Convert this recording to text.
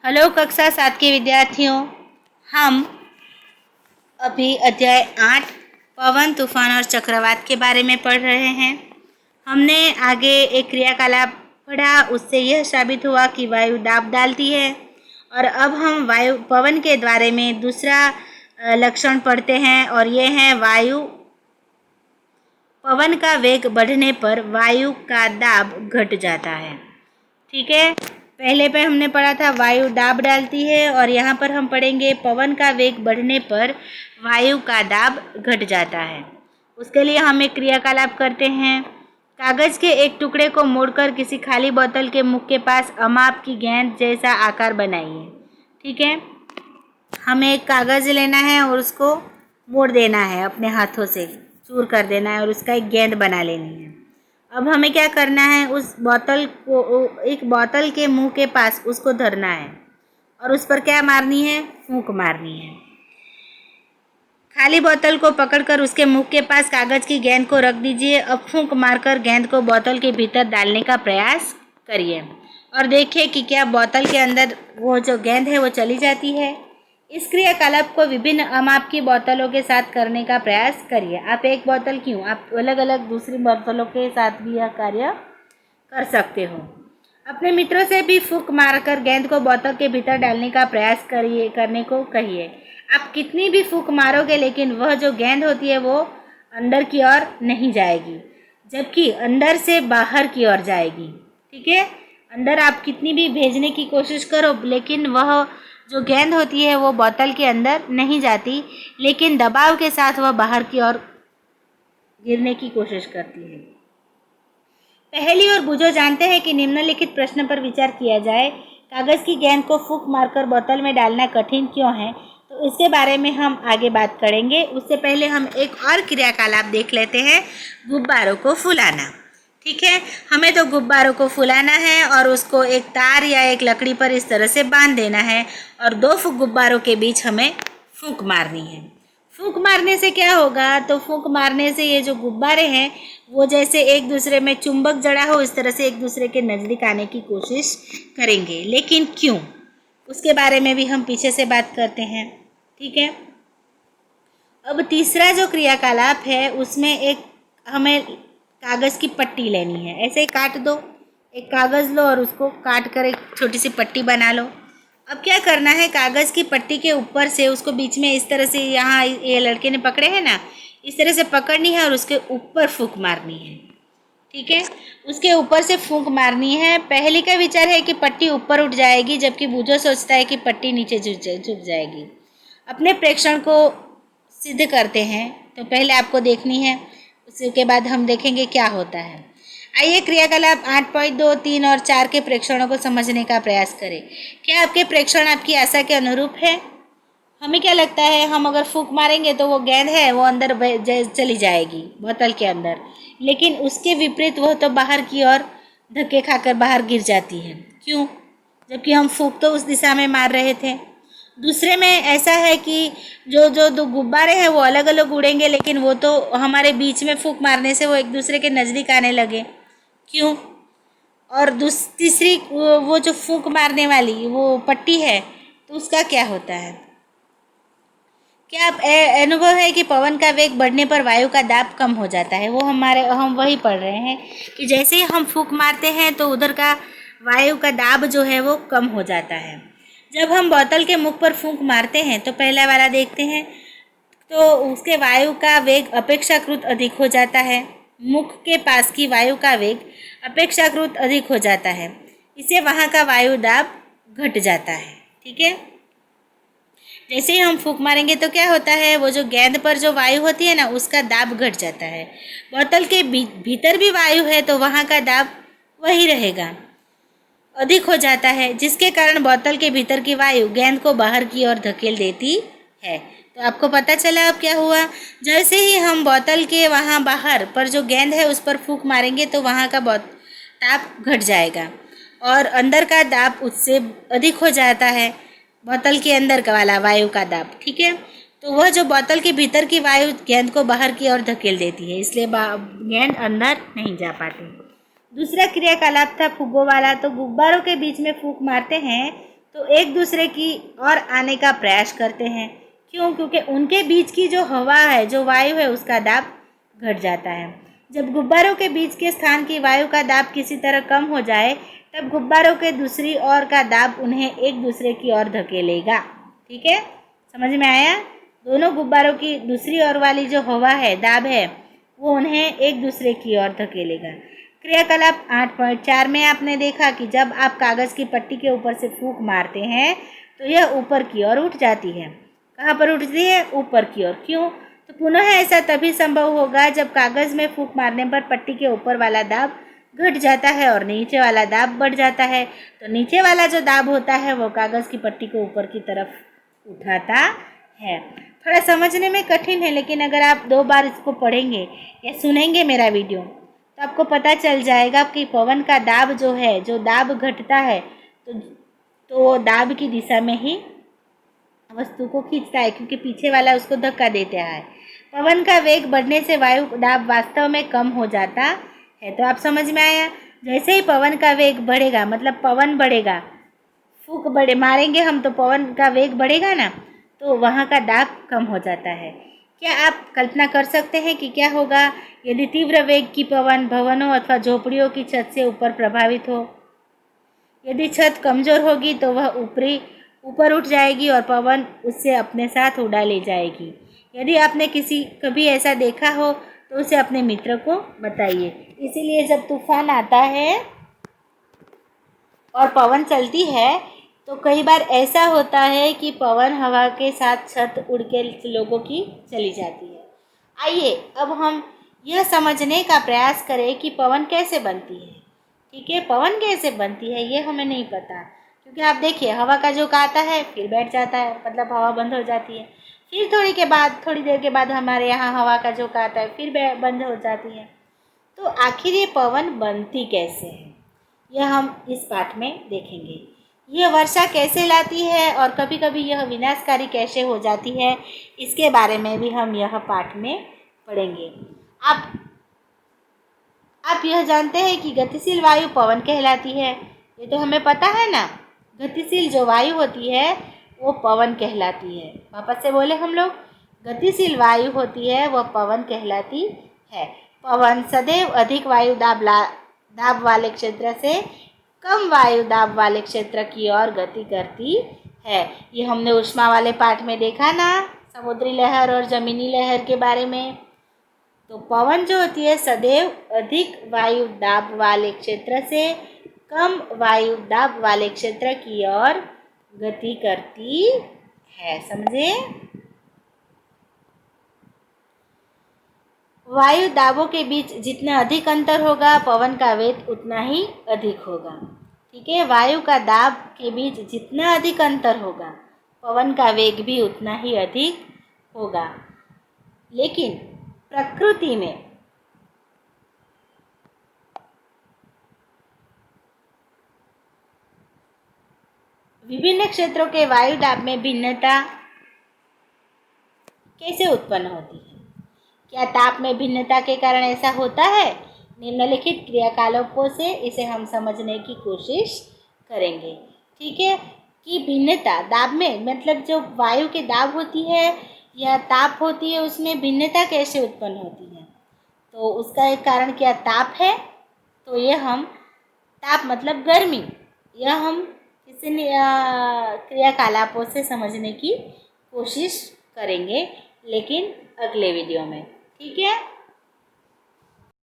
Hello कक्षा 7 के विद्यार्थियों, हम अभी अध्याय 8 पवन, तूफान और चक्रवात के बारे में पढ़ रहे हैं। हमने आगे एक क्रियाकलाप पढ़ा, उससे यह साबित हुआ कि वायु दाब डालती है। और अब हम पवन के बारे में दूसरा लक्षण पढ़ते हैं और ये है पवन का वेग बढ़ने पर वायु का दाब घट जाता है। ठीक है, पहले पे हमने पढ़ा था वायु दाब डालती है और यहाँ पर हम पढ़ेंगे पवन का वेग बढ़ने पर वायु का दाब घट जाता है। उसके लिए हम एक क्रियाकलाप करते हैं। कागज़ के एक टुकड़े को मोड़कर किसी खाली बोतल के मुख के पास अमाप की गेंद जैसा आकार बनाइए। ठीक है, हमें एक कागज़ लेना है और उसको मोड़ देना है, अपने हाथों से चूर कर देना है और उसका एक गेंद बना लेनी है। अब हमें क्या करना है, उस बोतल को एक बोतल के मुंह के पास उसको धरना है और उस पर क्या मारनी है, फूंक मारनी है। खाली बोतल को पकड़कर उसके मुंह के पास कागज़ की गेंद को रख दीजिए। अब फूंक मारकर गेंद को बोतल के भीतर डालने का प्रयास करिए और देखिए कि क्या बोतल के अंदर वो जो गेंद है वो चली जाती है। इस क्रियाकलाप को विभिन्न अमाप की बोतलों के साथ करने का प्रयास करिए। आप एक बोतल क्यों, आप अलग अलग दूसरी बोतलों के साथ भी यह कार्य कर सकते हो। अपने मित्रों से भी फूंक मारकर गेंद को बोतल के भीतर डालने का प्रयास करने को कहिए। आप कितनी भी फूंक मारोगे लेकिन वह जो गेंद होती है वो अंदर की ओर नहीं जाएगी, जबकि अंदर से बाहर की ओर जाएगी। ठीक है, अंदर आप कितनी भी भेजने की कोशिश करो लेकिन वह जो गेंद होती है वो बोतल के अंदर नहीं जाती, लेकिन दबाव के साथ वह बाहर की ओर गिरने की कोशिश करती है। पहली और बुझो जानते हैं कि निम्नलिखित प्रश्न पर विचार किया जाए। कागज़ की गेंद को फूंक मारकर बोतल में डालना कठिन क्यों है, तो इसके बारे में हम आगे बात करेंगे। उससे पहले हम एक और क्रियाकलाप देख लेते हैं, गुब्बारों को फुलाना। ठीक है, हमें तो गुब्बारों को फुलाना है और उसको एक तार या एक लकड़ी पर इस तरह से बांध देना है और दो गुब्बारों के बीच हमें फूंक मारनी है। फूंक मारने से क्या होगा, तो फूंक मारने से ये जो गुब्बारे हैं वो जैसे एक दूसरे में चुंबक जड़ा हो इस तरह से एक दूसरे के नज़दीक आने की कोशिश करेंगे। लेकिन क्यों, उसके बारे में भी हम पीछे से बात करते हैं। ठीक है, अब तीसरा जो क्रियाकलाप है उसमें एक हमें कागज़ की पट्टी लेनी है। ऐसे ही काट दो, एक कागज़ लो और उसको काट कर एक छोटी सी पट्टी बना लो। अब क्या करना है, कागज़ की पट्टी के ऊपर से उसको बीच में इस तरह से, यहाँ ये लड़के ने पकड़े हैं ना, इस तरह से पकड़नी है और उसके ऊपर फूंक मारनी है। ठीक है, उसके ऊपर से फूंक मारनी है। पहले का विचार है कि पट्टी ऊपर उठ जाएगी, जबकि बूझो सोचता है कि पट्टी नीचे झुक जाएगी। अपने प्रेक्षण को सिद्ध करते हैं, तो पहले आपको देखनी है, उसके बाद हम देखेंगे क्या होता है। आइए क्रियाकलाप 8.2, 3 और 4 के प्रेक्षणों को समझने का प्रयास करें। क्या आपके प्रेक्षण आपकी आशा के अनुरूप है? हमें क्या लगता है, हम अगर फूंक मारेंगे तो वो गेंद है वो अंदर चली जाएगी बोतल के अंदर, लेकिन उसके विपरीत वह तो बाहर की ओर धक्के खाकर बाहर गिर जाती है। क्यों? जबकि हम फूंक तो उस दिशा में मार रहे थे। दूसरे में ऐसा है कि जो जो दो गुब्बारे हैं वो अलग अलग उड़ेंगे, लेकिन वो तो हमारे बीच में फूंक मारने से वो एक दूसरे के नज़दीक आने लगे। क्यों? और तीसरी वो जो फूंक मारने वाली वो पट्टी है, तो उसका क्या होता है? क्या आप अनुभव है कि पवन का वेग बढ़ने पर वायु का दाब कम हो जाता है? वो हम वही पढ़ रहे हैं कि जैसे ही हम फूंक मारते हैं तो उधर का वायु का दाब जो है वो कम हो जाता है। जब हम बोतल के मुख पर फूंक मारते हैं तो पहला वाला देखते हैं, तो उसके वायु का वेग अपेक्षाकृत अधिक हो जाता है। मुख के पास की वायु का वेग अपेक्षाकृत अधिक हो जाता है, इससे वहाँ का वायु दाब घट जाता है। ठीक है, जैसे ही हम फूंक मारेंगे तो क्या होता है, वो जो गेंद पर जो वायु होती है ना उसका दाब घट जाता है। बोतल के भीतर भी वायु है तो वहाँ का दाब वही रहेगा, अधिक हो जाता है, जिसके कारण बोतल के भीतर की वायु गेंद को बाहर की ओर धकेल देती है। तो आपको पता चला अब क्या हुआ, जैसे ही हम बोतल के वहाँ बाहर पर जो गेंद है उस पर फूंक मारेंगे तो वहाँ का दाब घट जाएगा और अंदर का दाब उससे अधिक हो जाता है, बोतल के अंदर का वाला वायु का दाब। ठीक है, तो वह जो बोतल के भीतर की वायु गेंद को बाहर की ओर धकेल देती है, इसलिए गेंद अंदर नहीं जा पाती। दूसरा क्रियाकलाप था फुग्गों वाला। तो गुब्बारों के बीच में फूंक मारते हैं तो एक दूसरे की ओर आने का प्रयास करते हैं। क्यों? क्योंकि उनके बीच की जो हवा है, जो वायु है, उसका दाब घट जाता है। जब गुब्बारों के बीच के स्थान की वायु का दाब किसी तरह कम हो जाए, तब गुब्बारों के दूसरी ओर का दाब उन्हें एक दूसरे की ओर धकेलेगा। ठीक है, समझ में आया? दोनों गुब्बारों की दूसरी ओर वाली जो हवा है, दाब है, वो उन्हें एक दूसरे की ओर धकेलेगा। क्रियाकलाप 8.4 में आपने देखा कि जब आप कागज़ की पट्टी के ऊपर से फूंक मारते हैं तो यह ऊपर की ओर उठ जाती है। कहाँ पर उठती है? ऊपर की ओर। क्यों? तो पुनः ऐसा तभी संभव होगा जब कागज़ में फूंक मारने पर पट्टी के ऊपर वाला दाब घट जाता है और नीचे वाला दाब बढ़ जाता है। तो नीचे वाला जो दाब होता है वो कागज़ की पट्टी को ऊपर की तरफ उठाता है। थोड़ा समझने में कठिन है, लेकिन अगर आप 2 बार इसको पढ़ेंगे या सुनेंगे मेरा वीडियो, तो आपको पता चल जाएगा कि पवन का दाब जो है, जो दाब घटता है, तो दाब की दिशा में ही वस्तु को खींचता है, क्योंकि पीछे वाला उसको धक्का देता है। पवन का वेग बढ़ने से वायु दाब वास्तव में कम हो जाता है। तो आप समझ में आया? जैसे ही पवन का वेग बढ़ेगा, मतलब पवन बढ़ेगा, फूंक बड़े मारेंगे हम तो पवन का वेग बढ़ेगा ना, तो वहाँ का दाब कम हो जाता है। क्या आप कल्पना कर सकते हैं कि क्या होगा यदि तीव्र वेग की पवन भवनों अथवा झोपड़ियों की छत से ऊपर प्रभावित हो? यदि छत कमज़ोर होगी तो वह ऊपर उठ जाएगी और पवन उससे अपने साथ उड़ा ले जाएगी। यदि आपने कभी ऐसा देखा हो तो उसे अपने मित्र को बताइए। इसीलिए जब तूफान आता है और पवन चलती है तो कई बार ऐसा होता है कि पवन हवा के साथ छत उड़ के लोगों की चली जाती है। आइए अब हम यह समझने का प्रयास करें कि पवन कैसे बनती है। ठीक है, पवन कैसे बनती है ये हमें नहीं पता, क्योंकि आप देखिए हवा का झोंका आता है फिर बैठ जाता है, मतलब हवा बंद हो जाती है। फिर थोड़ी देर के बाद हमारे यहाँ हवा का झोंका आता है, फिर बंद हो जाती है। तो आखिर ये पवन बनती कैसे है, यह हम इस पाठ में देखेंगे। यह वर्षा कैसे लाती है और कभी कभी यह विनाशकारी कैसे हो जाती है, इसके बारे में भी हम यह पाठ में पढ़ेंगे। आप यह जानते हैं कि गतिशील वायु पवन कहलाती है, ये तो हमें पता है ना। गतिशील जो वायु होती है वो पवन कहलाती है। वापस से बोले हम लोग, गतिशील वायु होती है वह पवन कहलाती है। पवन सदैव अधिक वायु दाब वाले क्षेत्र से कम वायु दाब वाले क्षेत्र की ओर गति करती है। ये हमने ऊष्मा वाले पाठ में देखा ना, समुद्री लहर और जमीनी लहर के बारे में। तो पवन जो होती है सदैव अधिक वायु दाब वाले क्षेत्र से कम वायु दाब वाले क्षेत्र की ओर गति करती है। समझे? वायु दाबों के बीच जितना अधिक अंतर होगा पवन का वेग उतना ही अधिक होगा। ठीक है, वायु का दाब के बीच जितना अधिक अंतर होगा पवन का वेग भी उतना ही अधिक होगा। लेकिन प्रकृति में विभिन्न क्षेत्रों के वायु दाब में भिन्नता कैसे उत्पन्न होती है? क्या ताप में भिन्नता के कारण ऐसा होता है? निम्नलिखित क्रियाकलापों से इसे हम समझने की कोशिश करेंगे। ठीक है, कि भिन्नता दाब में, मतलब जो वायु के दाब होती है या ताप होती है, उसमें भिन्नता कैसे उत्पन्न होती है? तो उसका एक कारण क्या ताप है? तो यह हम ताप मतलब गर्मी, यह हम इसे क्रियाकलापों से समझने की कोशिश करेंगे, लेकिन अगले वीडियो में। ठीक है।